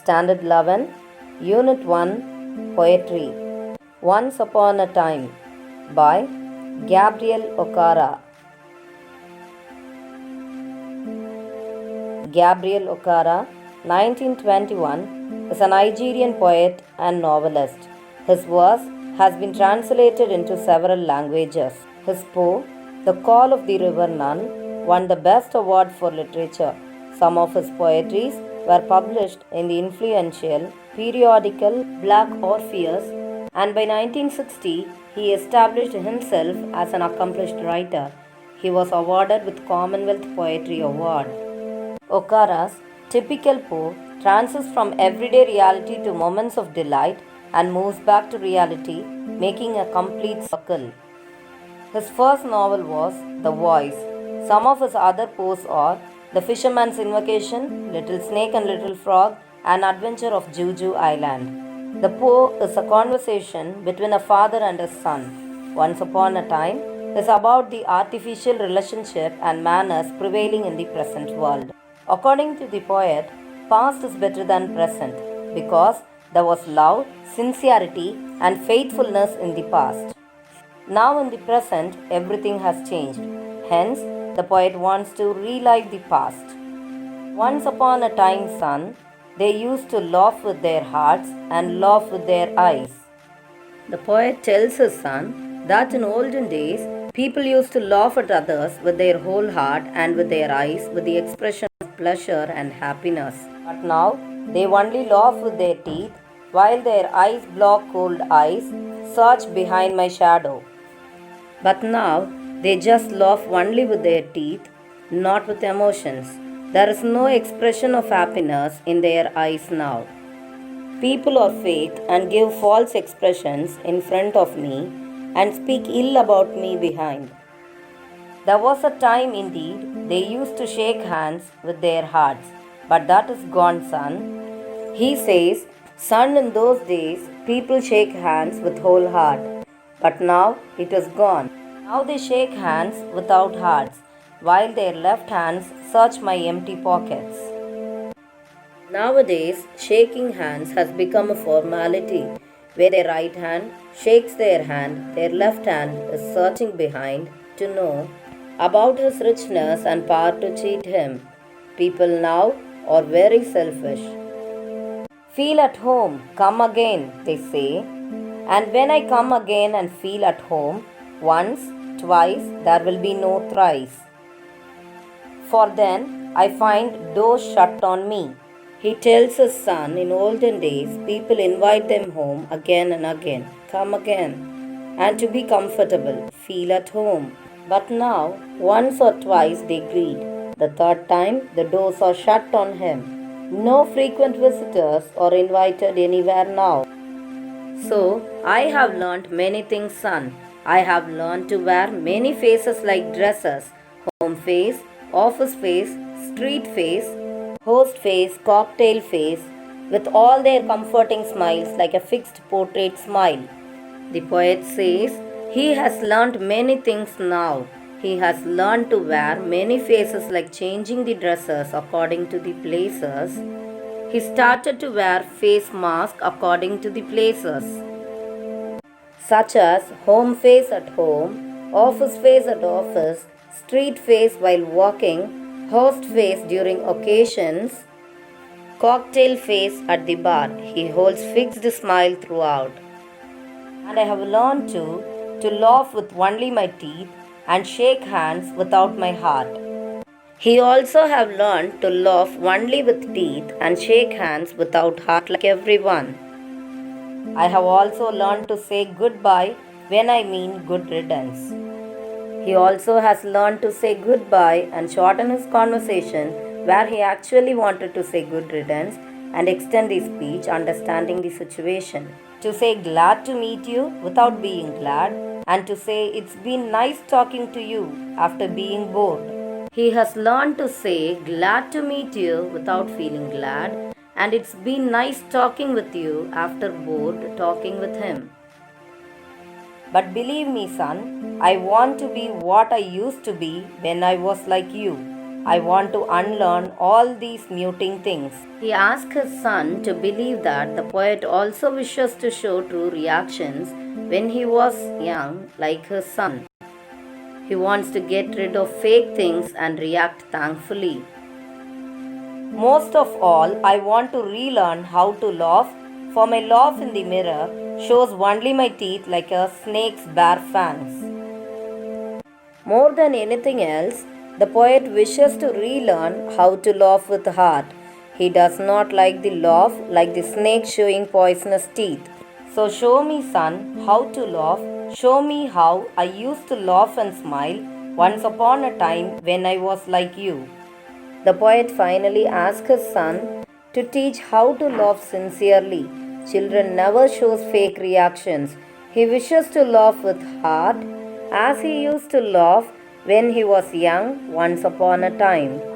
Standard 11, Unit 1, Poetry. Once Upon a Time by Gabriel Okara. Gabriel Okara, 1921, is a Nigerian poet and novelist. His verse has been translated into several languages. His poem, The Call of the River Nun, won the Best Award for Literature. Some of his poetries were published in the influential periodical Black Orpheus, and by 1960 he established himself as an accomplished writer. He was awarded with Commonwealth Poetry Award. Okara's typical poem transitions from everyday reality to moments of delight and moves back to reality, making a complete circle. His first novel was The Voice. Some of his other poems are The Fisherman's Invocation, Little Snake and Little Frog, and Adventure of Juju Island. The poem is a conversation between a father and a son. Once Upon a Time is about the artificial relationship and manners prevailing in the present world. According to the poet, past is better than present because there was love, sincerity, and faithfulness in the past. Now in the present, everything has changed. Hence, the poet wants to relive the past. Once upon a time, son, they used to laugh with their hearts and laugh with their eyes. The poet tells his son that in olden days, people used to laugh at others with their whole heart and with their eyes with the expression of pleasure and happiness. But now, they only laugh with their teeth while their eyes block cold eyes, search behind my shadow. But now, they just laugh only with their teeth, not with emotions. There is no expression of happiness in their eyes now. People are fake and give false expressions in front of me and speak ill about me behind. There was a time indeed they used to shake hands with their hearts, but that is gone, son. He says, son, in those days people shake hands with whole heart, but now it is gone. Now they shake hands without hearts, while their left hands search my empty pockets. Nowadays, shaking hands has become a formality, where their right hand shakes their hand, their left hand is searching behind to know about his richness and power to cheat him. People now are very selfish. Feel at home, come again, they say. And when I come again and feel at home, once, twice, there will be no thrice. For then I find doors shut on me. He tells his son, in olden days, people invite them home again and again, come again, and to be comfortable, feel at home. But now, once or twice they greet. The third time, the doors are shut on him. No frequent visitors are invited anywhere now. So, I have learnt many things, son. I have learned to wear many faces like dresses: home face, office face, street face, host face, cocktail face, with all their comforting smiles like a fixed portrait smile. The poet says he has learnt many things now. He has learned to wear many faces like changing the dresses according to the places. He started to wear face mask according to the places, such as home face at home, office face at office, street face while walking, host face during occasions, cocktail face at the bar. He holds fixed smile throughout. And I have learned to laugh with only my teeth and shake hands without my heart. He also have learned to laugh only with teeth and shake hands without heart like everyone. I have also learned to say goodbye when I mean good riddance. He also has learned to say goodbye and shorten his conversation where he actually wanted to say good riddance and extend his speech understanding the situation. To say glad to meet you without being glad, and to say it's been nice talking to you after being bored. He has learned to say glad to meet you without feeling glad, and it's been nice talking with you after bored talking with him. But believe me, son, I want to be what I used to be when I was like you. I want to unlearn all these muting things. He asked his son to believe that the poet also wishes to show true reactions when he was young, like his son. He wants to get rid of fake things and react thankfully. Most of all, I want to relearn how to laugh, for my laugh in the mirror shows only my teeth like a snake's bare fangs. More than anything else, the poet wishes to relearn how to laugh with heart. He does not like the laugh like the snake showing poisonous teeth. So show me, son, how to laugh. Show me how I used to laugh and smile once upon a time when I was like you. The poet finally asks his son to teach how to laugh sincerely. Children never shows fake reactions. He wishes to laugh with heart as he used to laugh when he was young once upon a time.